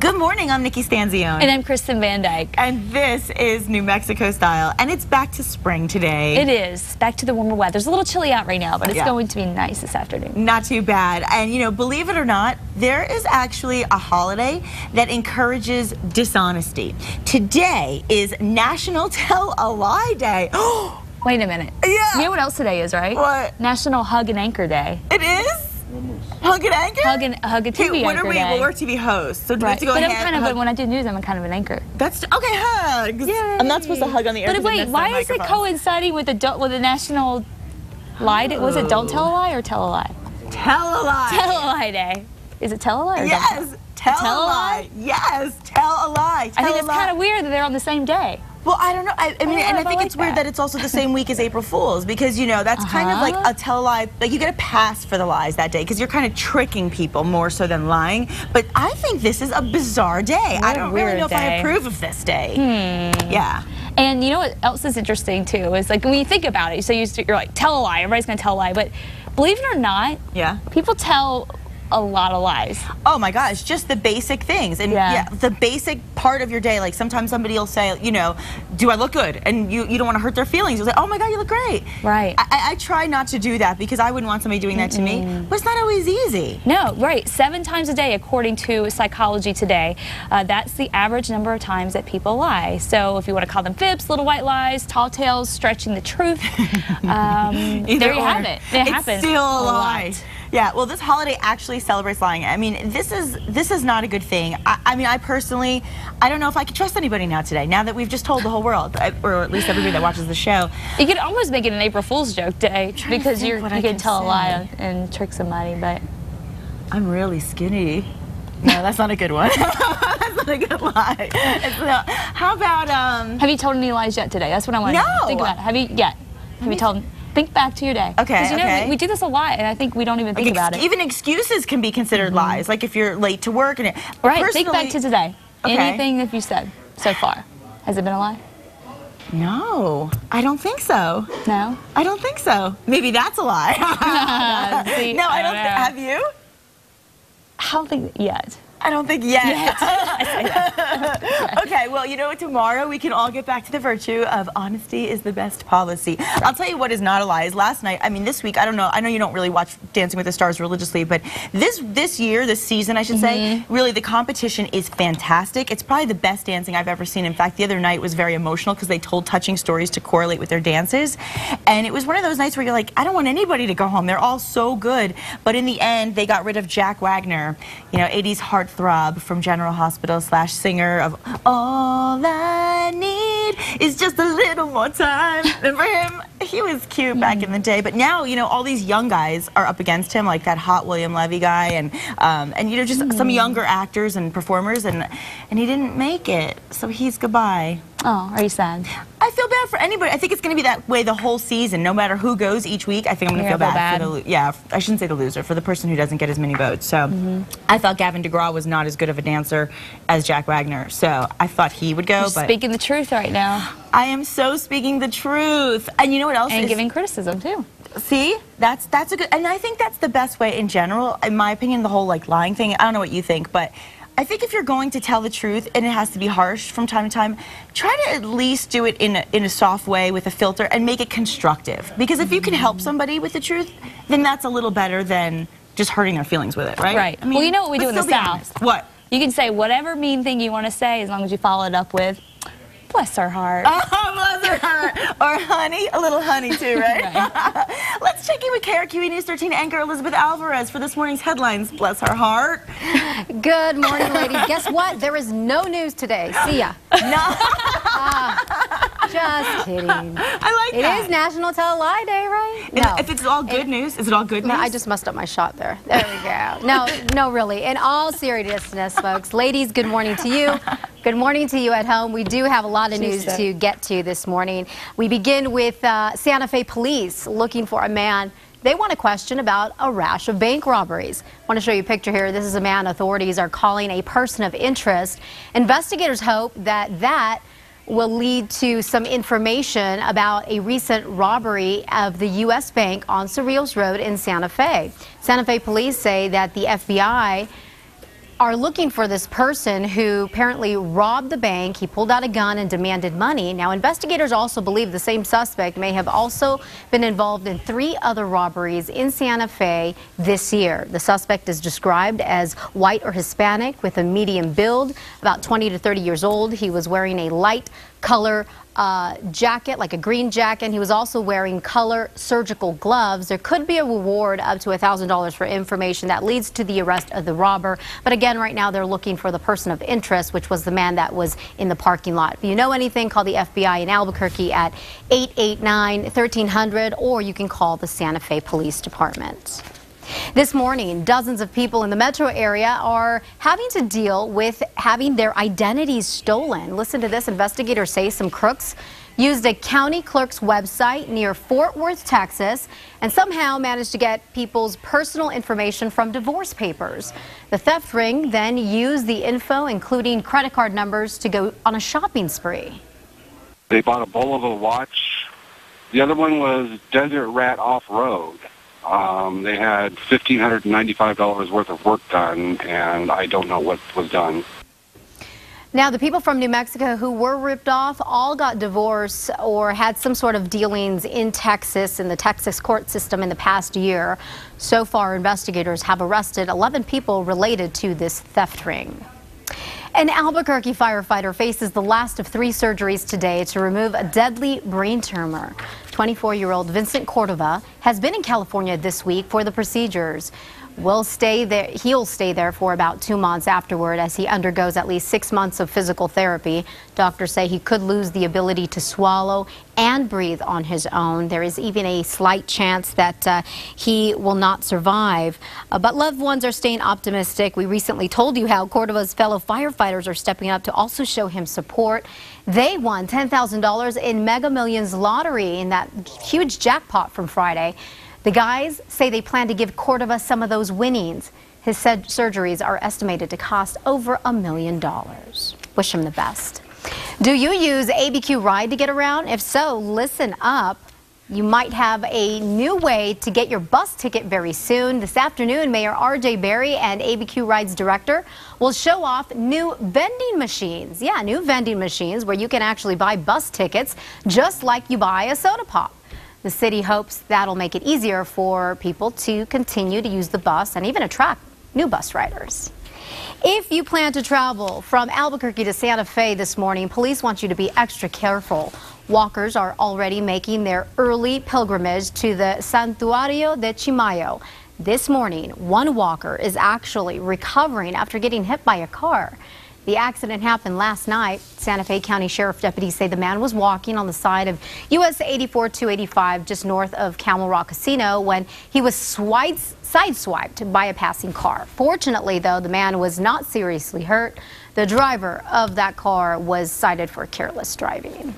Good morning, I'm Nikki Stanzione. And I'm Kristen Van Dyke. And this is New Mexico Style, and it's back to spring today. It is. Back to the warmer weather. It's a little chilly out right now, but it's going to be nice this afternoon. Not too bad. And, you know, believe it or not, there is actually a holiday that encourages dishonesty. Today is National Tell a Lie Day. Wait a minute. Yeah. You know what else today is, right? What? National Hug and Anchor Day. It is? Hug and Anchor? Hug a TV when anchor are we? day. Well, we're TV hosts, so do we have to go But ahead? I'm kind of, when I do news, I'm kind of an anchor. That's okay. Hugs. Yay. I'm not supposed to hug on the air. But wait, why is it coinciding with the National Lie Day? Was it Don't Tell a Lie or Tell a Lie? Tell a Lie. Tell a Lie Day. Is it Tell a Lie? Or Yes. Tell a lie. Yes. Tell a lie. I think it's kind of weird that they're on the same day. Well, I don't know. I mean, and I think it's weird that it's also the same week as April Fool's because, you know, that's kind of like a tell a lie. Like, you get a pass for the lies that day because you're kind of tricking people more so than lying. But I think this is a bizarre day. I don't really know if I approve of this day. Yeah. And you know what else is interesting, too, is like when you think about it, so you're like, tell a lie. Everybody's going to tell a lie. But believe it or not, people tell a lot of lies. Oh my gosh, just the basic things. And the basic part of your day, like sometimes somebody will say, you know, do I look good? And you don't want to hurt their feelings. You'll say, oh my God, you look great. Right. I try not to do that because I wouldn't want somebody doing that to me, but it's not always easy. No, right. 7 times a day, according to Psychology Today. That's the average number of times that people lie. So if you want to call them fibs, little white lies, tall tales, stretching the truth, there you have it. It happens still a lie. lot. Yeah, well, this holiday actually celebrates lying. I mean, this is not a good thing. I mean, I personally, I don't know if I can trust anybody now today, now that we've just told the whole world, or at least everybody that watches the show. You could almost make it an April Fool's joke day because you can tell a lie and trick somebody, but... I'm really skinny. No, that's not a good one. That's not a good lie. How about, Have you told any lies yet today? That's what I want to think about. Have you yet? Have you told... Think back to your day. Okay, because you know, we do this a lot, and I think we don't even think about it. Even excuses can be considered lies, like if you're late to work. And think back to today. Anything that you said so far, has it been a lie? No, I don't think so. No? I don't think so. Maybe that's a lie. See, no, I don't think. Have you? I don't think yet. I don't think yet. I say that. Okay, well, you know what? Tomorrow we can all get back to the virtue of honesty is the best policy. I'll tell you what is not a lie. Is last night, I mean, this week, I don't know. I know you don't really watch Dancing with the Stars religiously, but this year, this season, I should say, really the competition is fantastic. It's probably the best dancing I've ever seen. In fact, the other night was very emotional because they told touching stories to correlate with their dances. And it was one of those nights where you're like, I don't want anybody to go home. They're all so good. But in the end, they got rid of Jack Wagner, you know, 80s heartthrob from General Hospital / singer of All I Need Is Just a Little More Time. And for him, he was cute back in the day, but now, you know, all these young guys are up against him, like that hot William Levy guy, and you know, just some younger actors and performers, and he didn't make it, so he's goodbye. Oh, are you sad? I feel bad for anybody. I think it's going to be that way the whole season. No matter who goes each week, I think I'm going to feel bad for the I shouldn't say the loser, for the person who doesn't get as many votes. So I thought Gavin DeGraw was not as good of a dancer as Jack Wagner, so I thought he would go. You're speaking the truth right now. I am so speaking the truth. And you know what else? And giving criticism too. See, that's a good, and I think that's the best way in general. In my opinion, the whole like lying thing, I don't know what you think, but I think if you're going to tell the truth and it has to be harsh from time to time, try to at least do it in a soft way with a filter and make it constructive. Because if you can help somebody with the truth, then that's a little better than just hurting their feelings with it, right? Right. I mean, well, you know what we do in the South? What? You can say whatever mean thing you want to say as long as you follow it up with, bless her heart. Oh, bless her heart. Or honey, a little honey too, right? Let's check in with KRQE News 13 anchor Elizabeth Alvarez for this morning's headlines. Bless her heart. Good morning, ladies. Guess what? There is no news today. See ya. No. Just kidding. I like that. It is National Tell a Lie Day, right? No. If it's all good news, is it all good news? No, I just messed up my shot there. There we go. No, really. In all seriousness, folks, ladies, good morning to you. Good morning to you at home. We do have a lot of news to get to this morning. We begin with Santa Fe police looking for a man they want to question about a rash of bank robberies. I want to show you a picture here. This is a man authorities are calling a person of interest. Investigators hope that will lead to some information about a recent robbery of the U.S. Bank on Cerrillos Road in Santa Fe. Santa Fe police say that the FBI are looking for this person who apparently robbed the bank. He pulled out a gun and demanded money. Now, investigators also believe the same suspect may have also been involved in 3 other robberies in Santa Fe this year. The suspect is described as white or Hispanic with a medium build, about 20 to 30 years old. He was wearing a light color jacket, like a green jacket. He was also wearing color surgical gloves. There could be a reward up to $1,000 for information that leads to the arrest of the robber. But again, right now they're looking for the person of interest, which was the man that was in the parking lot. If you know anything, call the FBI in Albuquerque at 889-1300, or you can call the Santa Fe Police Department. This morning, dozens of people in the metro area are having to deal with having their identities stolen. Listen to this. Investigators say some crooks used a county clerk's website near Fort Worth, Texas, and somehow managed to get people's personal information from divorce papers. The theft ring then used the info, including credit card numbers, to go on a shopping spree. They bought a Bulova watch. The other one was Desert Rat Off-Road. They had $1,595 worth of work done, and I don't know what was done. Now, the people from New Mexico who were ripped off all got divorced or had some sort of dealings in Texas, in the Texas court system in the past year. So far, investigators have arrested 11 people related to this theft ring. An Albuquerque firefighter faces the last of 3 surgeries today to remove a deadly brain tumor. 24-year-old Vincent Cordova has been in California this week for the procedures. He'll stay there for about 2 months afterward as he undergoes at least 6 months of physical therapy. Doctors say he could lose the ability to swallow and breathe on his own. There is even a slight chance that he will not survive. But loved ones are staying optimistic. We recently told you how Cordova's fellow firefighters are stepping up to also show him support. They won $10,000 in Mega Millions lottery in that huge jackpot from Friday. The guys say they plan to give Cordova some of those winnings. His surgeries are estimated to cost over $1 million. Wish him the best. Do you use ABQ Ride to get around? If so, listen up. You might have a new way to get your bus ticket very soon. This afternoon, Mayor R.J. Berry and ABQ Ride's director will show off new vending machines. Yeah, new vending machines where you can actually buy bus tickets just like you buy a soda pop. The city hopes that'll make it easier for people to continue to use the bus and even attract new bus riders. If you plan to travel from Albuquerque to Santa Fe this morning, police want you to be extra careful. Walkers are already making their early pilgrimage to the Santuario de Chimayo. This morning, one walker is actually recovering after getting hit by a car. The accident happened last night. Santa Fe County Sheriff deputies say the man was walking on the side of US 84-285 just north of Camel Rock Casino when he was sideswiped by a passing car. Fortunately, though, the man was not seriously hurt. The driver of that car was cited for careless driving.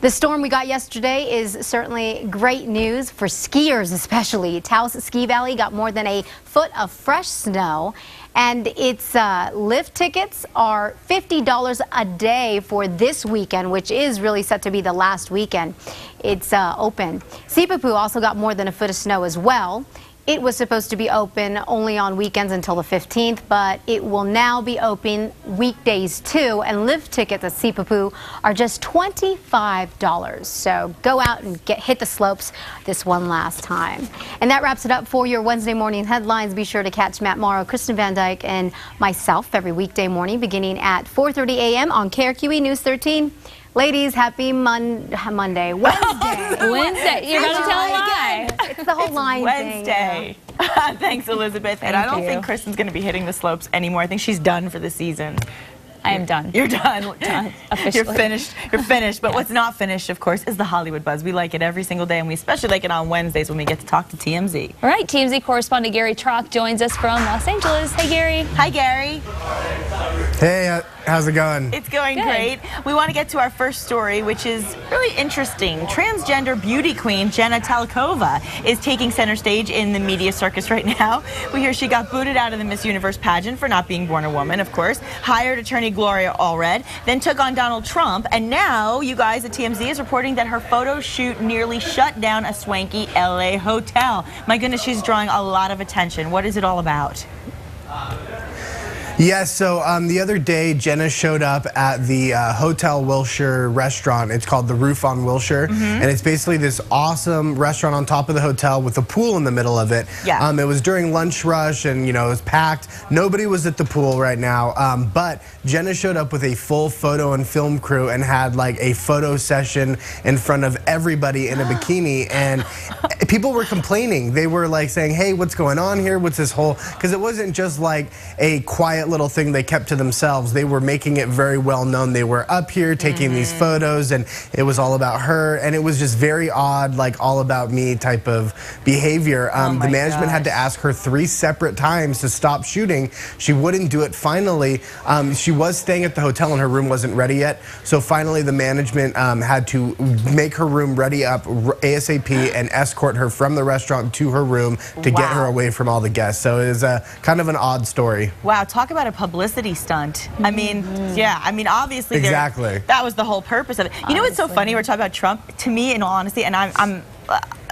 The storm we got yesterday is certainly great news for skiers, especially. Taos Ski Valley got more than a foot of fresh snow, and its lift tickets are $50 a day for this weekend, which is really set to be the last weekend it's open. Sipapu also got more than a foot of snow as well. It was supposed to be open only on weekends until the 15th, but it will now be open weekdays too, and lift tickets at Sipapu are just $25. So go out and hit the slopes this one last time. And that wraps it up for your Wednesday morning headlines. Be sure to catch Matt Morrow, Kristen Van Dyke, and myself every weekday morning beginning at 4:30 a.m. on KRQE News 13. Ladies, happy Wednesday. Wednesday. You're about to tell a lie. It's the whole line Wednesday. thing. Yeah. Thanks, Elizabeth. And I don't think Kristen's going to be hitting the slopes anymore. I think she's done for the season. I am done. You're done. Officially. You're finished. You're finished. But what's not finished, of course, is the Hollywood buzz. We like it every single day, and we especially like it on Wednesdays when we get to talk to TMZ. All right, TMZ correspondent Gary Trock joins us from Los Angeles. Hey, Gary. Hi, Gary. Hey, how's it going? It's going great. We want to get to our first story, which is really interesting. Transgender beauty queen Jenna Talkova is taking center stage in the media circus right now. We hear she got booted out of the Miss Universe pageant for not being born a woman, of course, hired attorney Gloria Allred, then took on Donald Trump, and now you guys at TMZ is reporting that her photo shoot nearly shut down a swanky LA hotel. My goodness, she's drawing a lot of attention. What is it all about? Yes, so the other day, Jenna showed up at the Hotel Wilshire restaurant. It's called The Roof on Wilshire, and it's basically this awesome restaurant on top of the hotel with a pool in the middle of it. Yeah. It was during lunch rush, and it was packed. Nobody was at the pool right now, but Jenna showed up with a full photo and film crew and had like a photo session in front of everybody in a bikini, and people were complaining. They were like saying, hey, what's going on here? What's this whole, because it wasn't just like a quiet little thing they kept to themselves. They were making it very well known. They were up here taking these photos, and it was all about her, and it was just very odd, like all about me type of behavior. The management had to ask her 3 separate times to stop shooting. She wouldn't do it. Finally, she was staying at the hotel and her room wasn't ready yet, so finally the management had to make her room ready up ASAP and escort her from the restaurant to her room to get her away from all the guests. So it is kind of an odd story. Wow, talk about a publicity stunt. I mean, yeah, I mean, obviously, exactly. That was the whole purpose of it. You know what's so funny? We're talking about Trump. To me, in all honesty, and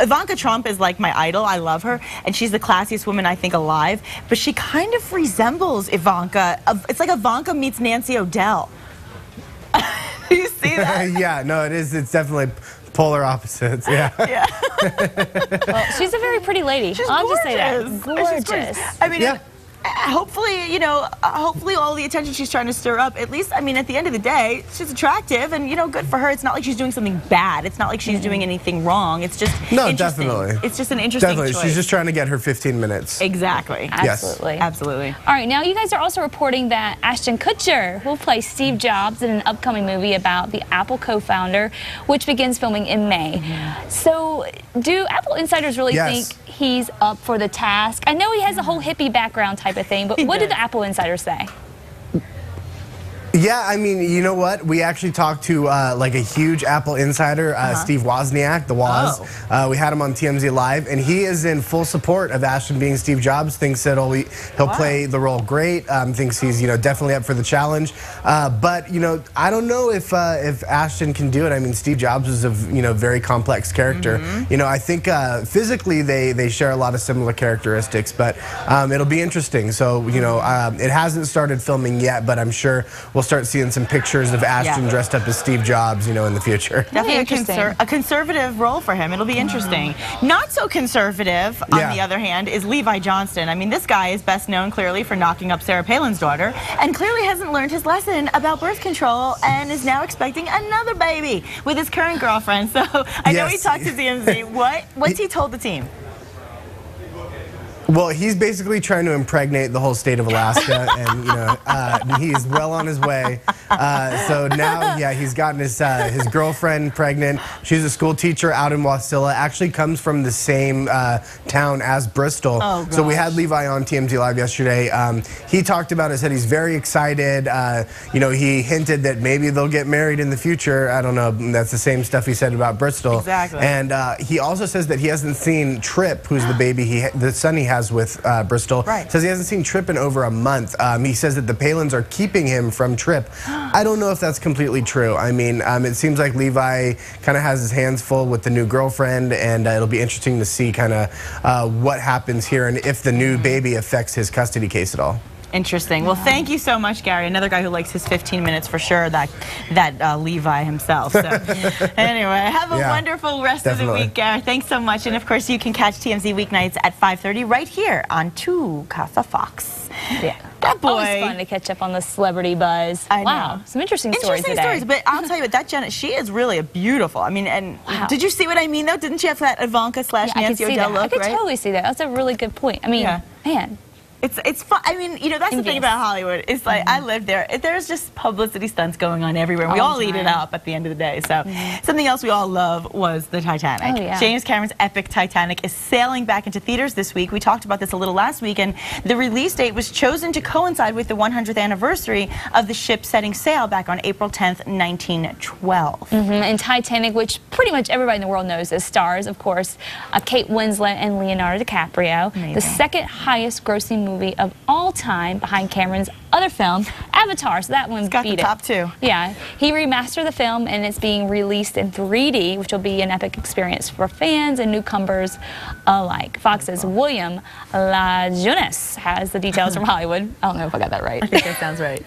Ivanka Trump is like my idol. I love her, and she's the classiest woman I think alive. But she kind of resembles Ivanka. It's like Ivanka meets Nancy O'Dell. Do you see that? Yeah, no, it is. It's definitely polar opposites. Yeah. Yeah. Well, she's a very pretty lady. I'll just say that. She's Gorgeous. I mean, yeah. Hopefully, hopefully all the attention she's trying to stir up, at least, I mean, at the end of the day, she's attractive and, good for her. It's not like she's doing something bad. It's not like she's doing anything wrong. It's just definitely. It's just an interesting choice. She's just trying to get her 15 minutes. Exactly. Absolutely. Yes. Absolutely. All right, now you guys are also reporting that Ashton Kutcher will play Steve Jobs in an upcoming movie about the Apple co-founder, which begins filming in May. So, do Apple insiders really think he's up for the task? I know he has a whole hippie background type of thing, but what did the Apple insiders say? Yeah, I mean, you know what? We actually talked to like a huge Apple insider, Steve Wozniak, the Woz. We had him on TMZ Live, and he is in full support of Ashton being Steve Jobs. Thinks that he'll play the role great. Thinks he's definitely up for the challenge. But I don't know if Ashton can do it. I mean, Steve Jobs is a very complex character. I think physically they share a lot of similar characteristics, but it'll be interesting. So it hasn't started filming yet, but I'm sure we'll start seeing some pictures of Ashton dressed up as Steve Jobs, in the future. Definitely a conservative role for him. It'll be interesting. Not so conservative, on the other hand, is Levi Johnston. I mean, this guy is best known clearly for knocking up Sarah Palin's daughter, and clearly hasn't learned his lesson about birth control, and is now expecting another baby with his current girlfriend. So I know he talked to TMZ. What's he told the team? Well, he's basically trying to impregnate the whole state of Alaska, and he's well on his way. So now, he's gotten his girlfriend pregnant. She's a school teacher out in Wasilla. Actually, comes from the same town as Bristol. Oh, so we had Levi on TMZ Live yesterday. He talked about it. Said he's very excited. He hinted that maybe they'll get married in the future. I don't know. That's the same stuff he said about Bristol. Exactly. And he also says that he hasn't seen Tripp, who's the baby the son he has with Bristol. Says he hasn't seen Tripp in over a month. He says that the Palins are keeping him from Tripp. I don't know if that's completely true. I mean, it seems like Levi kind of has his hands full with the new girlfriend, and it'll be interesting to see kind of what happens here and if the new baby affects his custody case at all. Interesting. Well, thank you so much, Gary. Another guy who likes his 15 minutes for sure, that Levi himself. So anyway, have a wonderful rest of the week, Gary. Thanks so much. And of course, you can catch TMZ weeknights at 5:30 right here on 2 Casa Fox. Yeah. That boy. Always fun to catch up on the celebrity buzz. I know. Wow, some interesting stories today. Stories, but I'll tell you what, that Jenna, she is really a beautiful. I mean, and did you see what I mean, though? Didn't she have that Ivanka / Nancy O'Dell look, I could totally see that. That's a really good point. I mean, man. It's fun. I mean, that's the thing about Hollywood. It's like, I live there. There's just publicity stunts going on everywhere. We all eat it up at the end of the day. So something else we all love was the Titanic. James Cameron's epic Titanic is sailing back into theaters this week. We talked about this a little last week, and the release date was chosen to coincide with the 100th anniversary of the ship setting sail back on April 10th, 1912. And Titanic, which pretty much everybody in the world knows as stars, of course, Kate Winslet and Leonardo DiCaprio. Amazing. The second highest grossing movie of all time behind Cameron's other film, Avatar, so that one got beat the top two. Yeah, he remastered the film, and it's being released in 3D, which will be an epic experience for fans and newcomers alike. Fox's William LaJeunesse has the details from Hollywood. I don't know if I got that right. I think that sounds right.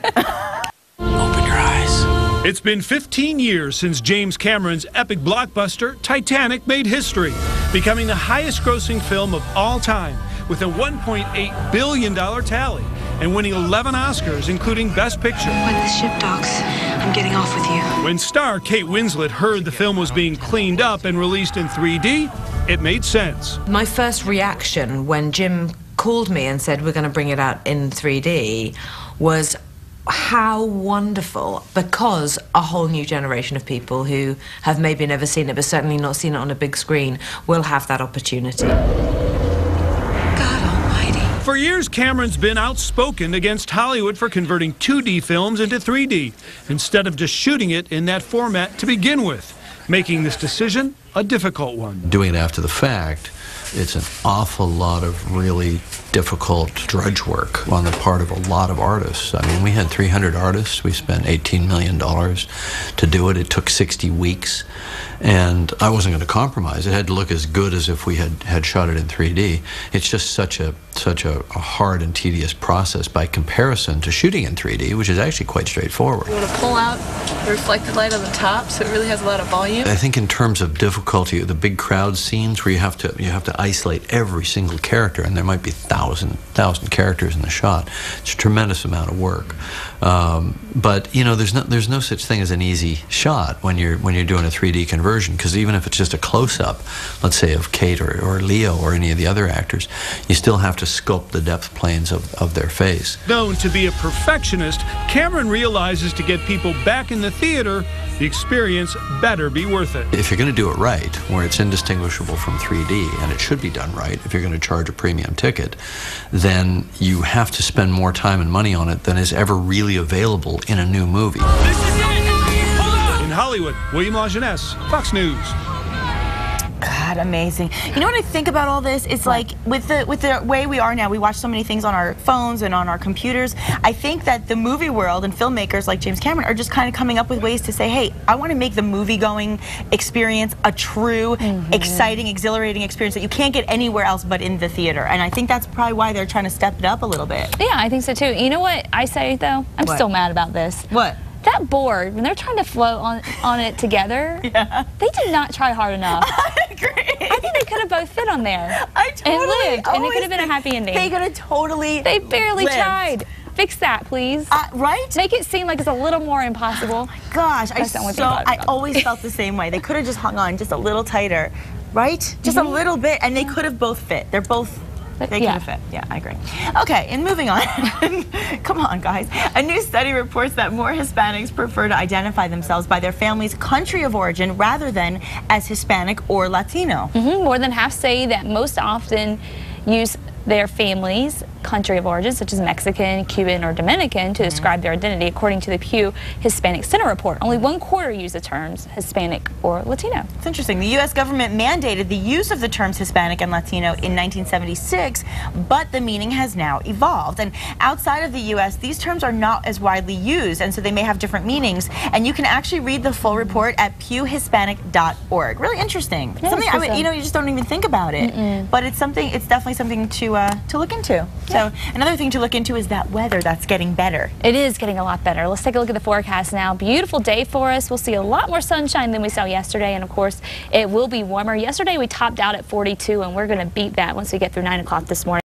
Open your eyes. It's been 15 years since James Cameron's epic blockbuster, Titanic, made history, becoming the highest-grossing film of all time, with a $1.8 billion tally, and winning 11 Oscars, including Best Picture. When the ship docks, I'm getting off with you. When star Kate Winslet heard the film was being cleaned up and released in 3D, it made sense. My first reaction when Jim called me and said we're going to bring it out in 3D was how wonderful, because a whole new generation of people who have maybe never seen it but certainly not seen it on a big screen will have that opportunity. For years, Cameron's been outspoken against Hollywood for converting 2D films into 3D, instead of just shooting it in that format to begin with, making this decision a difficult one. Doing it after the fact, it's an awful lot of really difficult drudge work on the part of a lot of artists. I mean, we had 300 artists. We spent $18 million to do it. It took 60 weeks. And I wasn't going to compromise. It had to look as good as if we had shot it in 3D. It's just such a hard and tedious process by comparison to shooting in 3D, which is actually quite straightforward. You want to pull out the reflected light on the top so it really has a lot of volume? I think in terms of difficulty, the big crowd scenes where you have to isolate every single character, and there might be thousand characters in the shot. It's a tremendous amount of work. But you know, there's no such thing as an easy shot when you're doing a 3D conversion, because even if it's just a close-up, let's say of Kate or Leo or any of the other actors, you still have to sculpt the depth planes of their face. Known to be a perfectionist, Cameron realizes to get people back in the theater, the experience better be worth it. If you're going to do it right, where it's indistinguishable from 3D, and it should be done right if you're going to charge a premium ticket, then you have to spend more time and money on it than is ever really available in a new movie. This is it! Hold on! In Hollywood, William LaJeunesse, Fox News. God, amazing. You know what I think about all this? It's like with the way we are now, we watch so many things on our phones and on our computers. I think that the movie world and filmmakers like James Cameron are just kind of coming up with ways to say, hey, I want to make the movie-going experience a true, exciting, exhilarating experience that you can't get anywhere else but in the theater. And I think that's probably why they're trying to step it up a little bit. Yeah, I think so too. You know what I say though? I'm still mad about this. What? That board, when they're trying to float on it together, they did not try hard enough. I agree. I think they could have both fit on there I totally and lived, and it could have been a happy ending. They could have totally They barely lived. tried. Fix that, please. Right? Make it seem like it's a little more impossible. Oh my gosh, I always felt the same way. They could have just hung on just a little tighter, right? Just a little bit, and they could have both fit. They're both. They could have fit. Yeah, I agree. Okay, and moving on. Come on, guys. A new study reports that more Hispanics prefer to identify themselves by their family's country of origin rather than as Hispanic or Latino. More than half say that most often use their family's country of origin, such as Mexican, Cuban, or Dominican, to describe their identity, according to the Pew Hispanic Center report. Only 1/4 use the terms Hispanic or Latino. It's interesting. The U.S. government mandated the use of the terms Hispanic and Latino in 1976, but the meaning has now evolved. And outside of the U.S., these terms are not as widely used, and so they may have different meanings. And you can actually read the full report at pewhispanic.org. Really interesting. Yeah, something you know, you just don't even think about it. But it's something. It's definitely something to look into. So another thing to look into is that weather that's getting better. It is getting a lot better. Let's take a look at the forecast now. Beautiful day for us. We'll see a lot more sunshine than we saw yesterday, and of course it will be warmer. Yesterday we topped out at 42, and we're going to beat that once we get through 9 o'clock this morning.